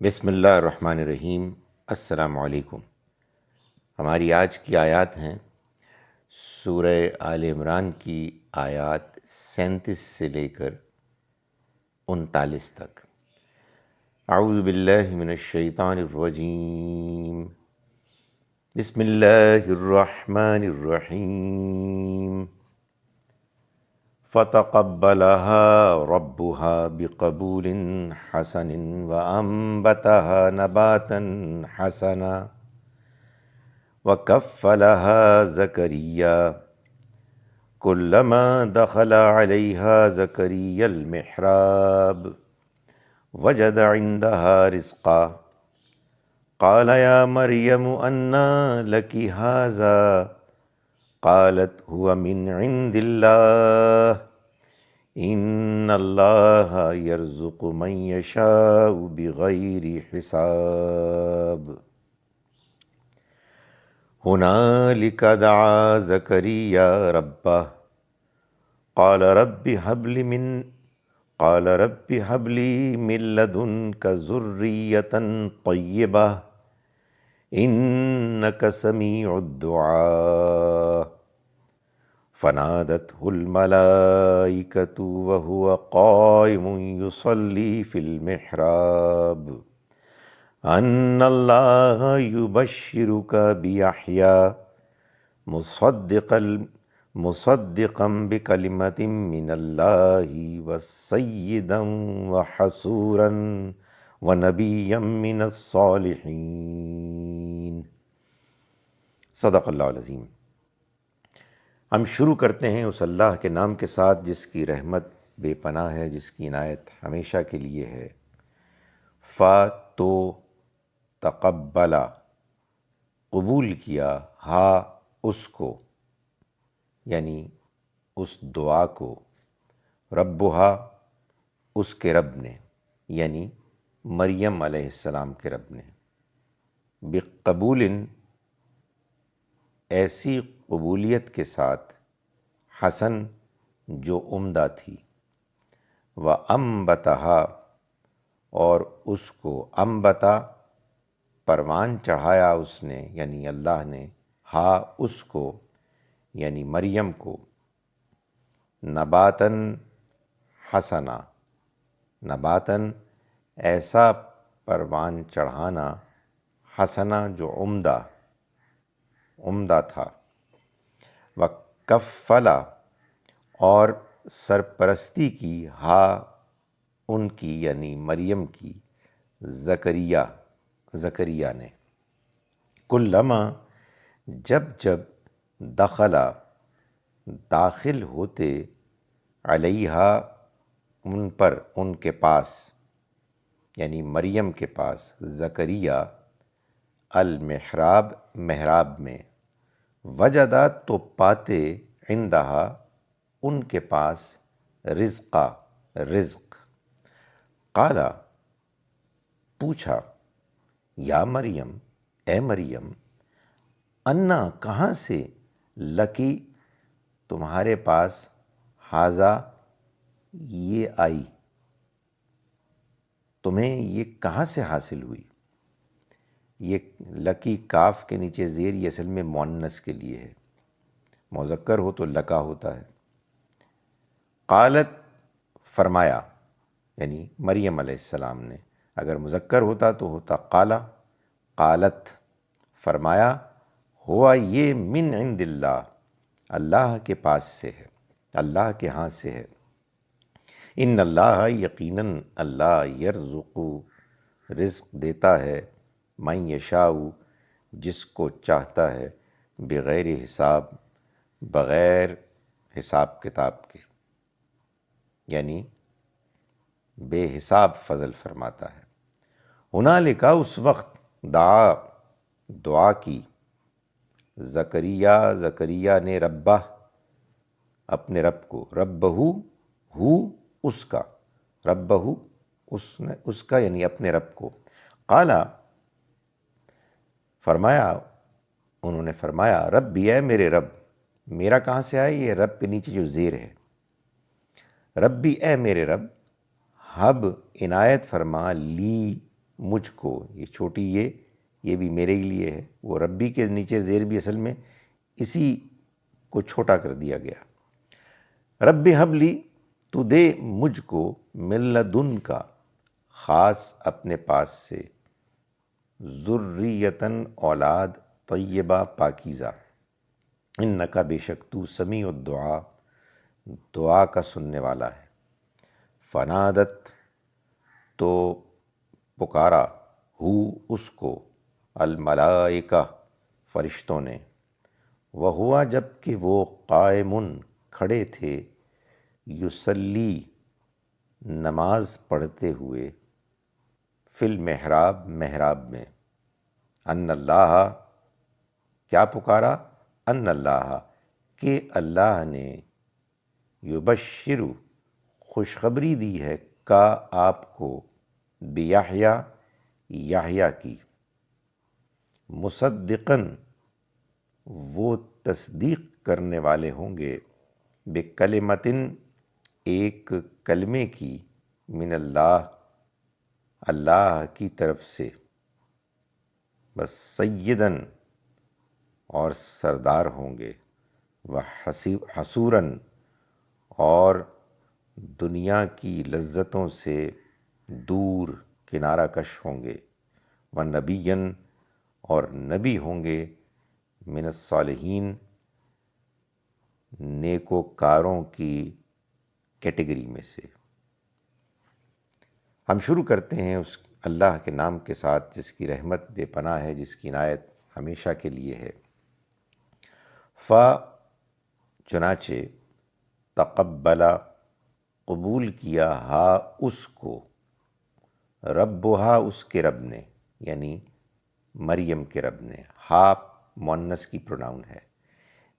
بسم اللہ الرحمن الرحیم۔ السلام علیکم۔ ہماری آج کی آیات ہیں سورہ آل عمران کی آیات 37 سے لے کر 39 تک۔ اعوذ باللہ من الشیطان الرجیم، بسم اللہ الرحمن الرحیم۔ فتقبلها ربها بقبول حسن وأنبتها نباتا حسنا وكفلها زكريا كلما دخل عليها زكريا المحراب وجد عندها رزقا قال يا مريم أنى لك هذا قالت هو من عند الله ان اللہ یرزق من یشاء بغیر حساب۔ ہنالک دعا زکریا ربہ قال رب ہب لی من لدنک ذریۃ طیبہ انک سمیع الدعاء۔ فنادته الملائكة وهو قائم يصلي في المحراب أن الله يبشرك بيحيى مصدقا بكلمة من الله وسيدا وحسورا ونبيا من الصالحين۔ صدق اللہ العظیم۔ ہم شروع کرتے ہیں اس اللہ کے نام کے ساتھ جس کی رحمت بے پناہ ہے، جس کی عنایت ہمیشہ کے لیے ہے۔ تو تقبلا، قبول کیا، اس کو یعنی اس دعا کو، ربہا اس کے رب نے یعنی مریم علیہ السلام کے رب نے، بقبول ایسی قبولیت کے ساتھ، حسن جو عمدہ تھی، وَأَنبَتَهَا اور اس کو، انبتا پروان چڑھایا اس نے یعنی اللہ نے، اس کو یعنی مریم کو، نباتاً حسنا، نباتاً ایسا پروان چڑھانا، حسنا جو عمدہ تھا، وَكَفَّلَ اور سرپرستی کی، ان کی یعنی مریم کی، زکریا نے، کلما جب دخلا داخل ہوتے، علیہا ان پر، ان کے پاس یعنی مریم کے پاس، زکریا المحراب محراب میں، وجدا تو پاتے، عندہا ان کے پاس، رزق، قالا پوچھا، یا مریم اے مریم، انا کہاں سے، لکی تمہارے پاس، ہاذا یہ آئی، تمہیں یہ کہاں سے حاصل ہوئی۔ یہ لکی کاف کے نیچے زیر، یہ اصل میں مؤنث کے لیے ہے، مذکر ہو تو لکا ہوتا ہے۔ قالت فرمایا یعنی مریم علیہ السلام نے، اگر مذکر ہوتا تو ہوتا قالت فرمایا، ہوا یہ من عند اللہ، اللہ کے پاس سے ہے، اللہ کے ہاں سے ہے۔ ان اللہ یقیناً اللہ، یرزق رزق دیتا ہے، من یشاء جس کو چاہتا ہے، بغیر حساب بغیر حساب کتاب کے، یعنی بے حساب فضل فرماتا ہے۔ ہنالک اس وقت، دعا کی، زکریا نے، ربہ اپنے رب کو، ربہو اس کا، ربہو اس کا یعنی اپنے رب کو، قالا فرمایا، انہوں نے فرمایا، ربی اے میرے رب، میرا کہاں سے آئے، یہ رب کے نیچے جو زیر ہے، ربی اے میرے رب، ہب عنایت فرما، لی مجھ کو، یہ چھوٹی یہ بھی میرے ہی لیے ہے، وہ ربی کے نیچے زیر بھی اصل میں اسی کو چھوٹا کر دیا گیا۔ رب ہب لی، تو دے مجھ کو، من لدن کا، خاص اپنے پاس سے، ذریتاً اولاد، طیبہ پاکیزہ، انکا بے شک تو سمیع الدعا، دعا کا سننے والا ہے۔ فنادت، تو پکارا، ہو اس کو، الملائکہ فرشتوں نے، وہوا جب کہ وہ، قائمن کھڑے تھے، یصلی نماز پڑھتے ہوئے، فی المحراب محراب میں، ان اللہ، کیا پکارا، ان اللہ، کہ اللہ نے، یبشر، خوشخبری دی ہے، کا آپ کو، بیحییٰ، یحییٰ کی، مصدقاً، وہ تصدیق کرنے والے ہوں گے، بکلمتن، ایک کلمے کی، من اللہ، اللہ کی طرف سے، بس سیداً، اور سردار ہوں گے، حصوراً، اور دنیا کی لذتوں سے دور، کنارہ کش ہوں گے، ونبیًا، اور نبی ہوں گے، من الصالحین، نیکوکاروں کی کیٹیگری میں سے۔ ہم شروع کرتے ہیں اس اللہ کے نام کے ساتھ جس کی رحمت بے پناہ ہے، جس کی عنایت ہمیشہ کے لیے ہے۔ چنانچہ، تقبلا، قبول کیا، ہا اس کو، ربہا، اس کے رب نے، یعنی مریم کے رب نے، ہا مؤنث کی پروناؤن ہے،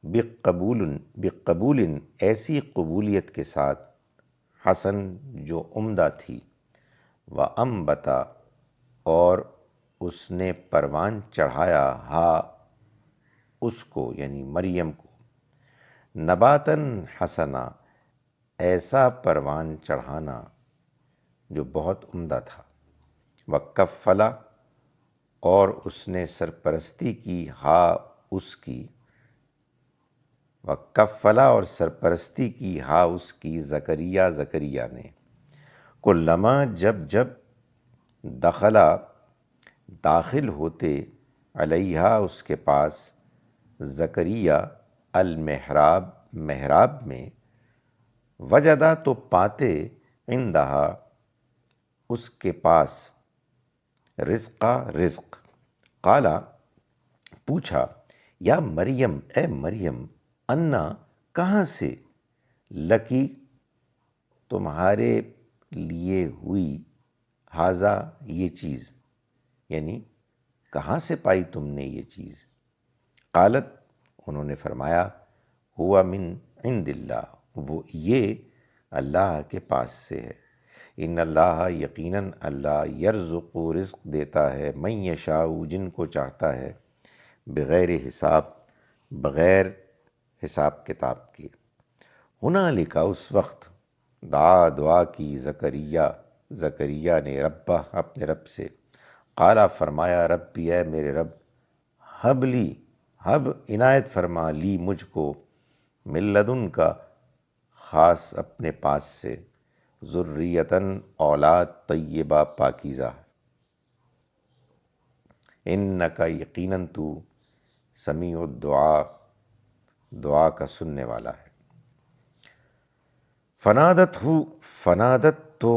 بقبول، ایسی قبولیت کے ساتھ، حسن، جو عمدہ تھی، وانبتا، اور اس نے پروان چڑھایا، ہا اس کو، یعنی مریم کو، نباتاً حسنا، ایسا پروان چڑھانا جو بہت عمدہ تھا، وکفلا، اور اس نے سرپرستی کی، ہا اس کی، وکفلا، اور سرپرستی کی، ہا اس کی، زکریا، زکریا نے، کلما، جب جب، دخلا، داخل ہوتے، علیہا، اس کے پاس، زکریا، المحراب، محراب میں، وجدا، تو پاتے، عندہا، اس کے پاس، رزقا، رزق، قالا، پوچھا، یا مریم، اے مریم، انا، کہاں سے، لکی، تمہارے لیے ہوئی، ہاذا، یہ چیز، یعنی کہاں سے پائی تم نے یہ چیز، قالت، انہوں نے فرمایا، ہوا من عند اللہ، وہ یہ اللہ کے پاس سے ہے، ان اللہ، یقیناً اللہ، یرزق، رزق دیتا ہے، من یشاء، جن کو چاہتا ہے، بغیر حساب، بغیر حساب کتاب کے۔ ہنالک، اس وقت، دعا کی، زکریا نے، ربہ، اپنے رب سے، قالا، فرمایا، ربی، اے میرے رب، ہب لی، ہب، عنایت فرما، لی، مجھ کو، من لدن کا، خاص اپنے پاس سے، ذریتاً، اولاد، طیبہ پاکیزہ، انکا، یقیناً تو، سمیع الدعا، دعا کا سننے والا ہے۔ فنادت، تو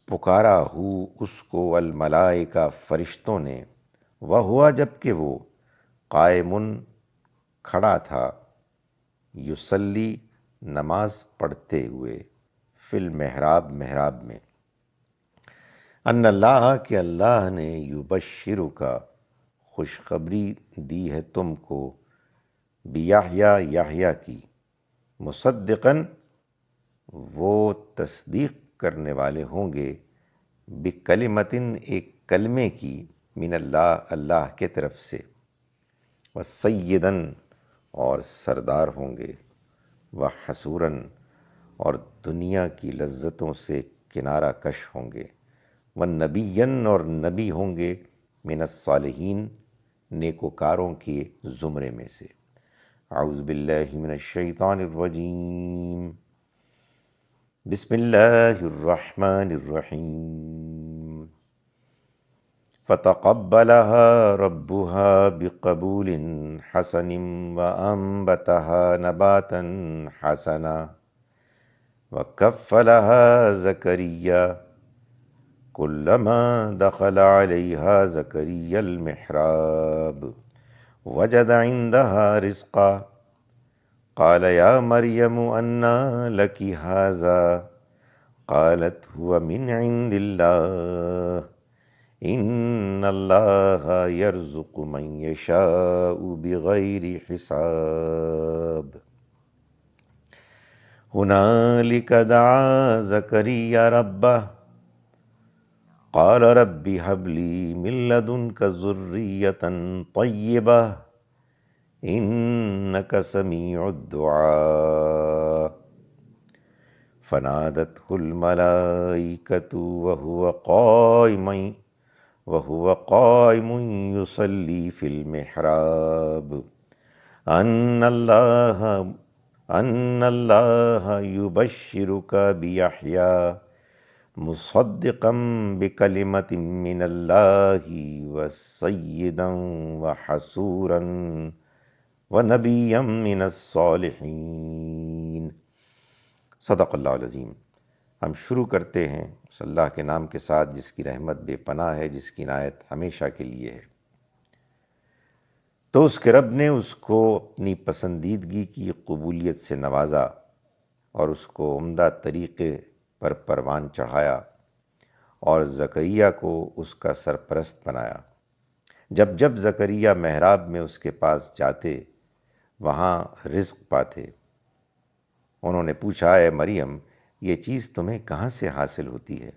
پکارا، ہو اس کو، الملائکہ، فرشتوں نے، وہوا، جب کہ وہ، قائمن، کھڑا تھا، یصلی، نماز پڑھتے ہوئے، فی المحراب، محراب میں، ان اللہ، کہ اللہ نے، یبشرک، خوشخبری دی ہے تم کو، بیحییٰ، یحییٰ کی، مصدقاً، وہ تصدیق کرنے والے ہوں گے، بکلمتن، ایک کلمے کی، من اللہ، اللہ کے طرف سے، وسیداً، اور سردار ہوں گے، وحصوراً، اور دنیا کی لذتوں سے کنارہ کش ہوں گے، والنبیین اور نبی ہوں گے، من الصالحین نیکوکاروں کے زمرے میں سے۔ اعوذ باللہ من الشیطان الرجیم، بسم اللہ الرحمن الرحیم۔ فتقبلها ربها بقبول حسن وأنبتها نباتا حسنا وكفلها زكريا كلما دخل عليها زكريا المحراب وجد عندها رزقا قال يا مريم أنى لك هذا قالت هو من عند الله ان اللہ یرزق من یشاء بغیر حساب۔ ہنالک دعا زکریا ربہ قال رب هب لی من لدنک ذریۃ طیبہ انک سمیع الدعاء۔ فنادته الملائکۃ وهو قائم يصلي في المحراب ان اللہ يبشرك بيحيى مصدقا بكلمة من اللہ وسيدا وحسورا ونبيا من الصالحين۔ صدق اللہ العظیم۔ ہم شروع کرتے ہیں اس اللہ کے نام کے ساتھ جس کی رحمت بے پناہ ہے، جس کی عنایت ہمیشہ کے لیے ہے۔ تو اس کے رب نے اس کو اپنی پسندیدگی کی قبولیت سے نوازا اور اس کو عمدہ طریقے پر پروان چڑھایا اور زکریا کو اس کا سرپرست بنایا۔ جب جب زکریا محراب میں اس کے پاس جاتے وہاں رزق پاتے۔ انہوں نے پوچھا، اے مریم یہ چیز تمہیں کہاں سے حاصل ہوتی ہے؟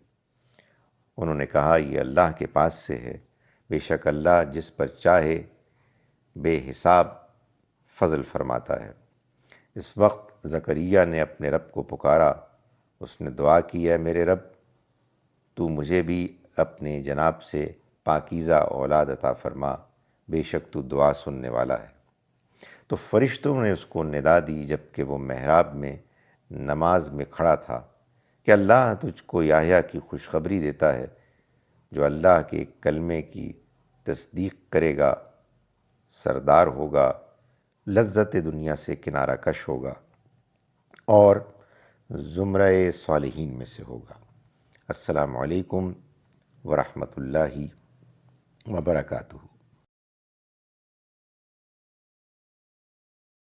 انہوں نے کہا، یہ اللہ کے پاس سے ہے، بے شک اللہ جس پر چاہے بے حساب فضل فرماتا ہے۔ اس وقت زکریا نے اپنے رب کو پکارا، اس نے دعا کی، اے میرے رب تو مجھے بھی اپنے جناب سے پاکیزہ اولاد عطا فرما، بے شک تو دعا سننے والا ہے۔ تو فرشتوں نے اس کو ندا دی جب کہ وہ محراب میں نماز میں کھڑا تھا کہ اللہ تجھ کو یحییٰ کی خوشخبری دیتا ہے جو اللہ کے کلمے کی تصدیق کرے گا، سردار ہوگا، لذت دنیا سے کنارہ کش ہوگا اور زمرہ صالحین میں سے ہوگا۔ السلام علیکم ورحمۃ اللہ وبرکاتہ۔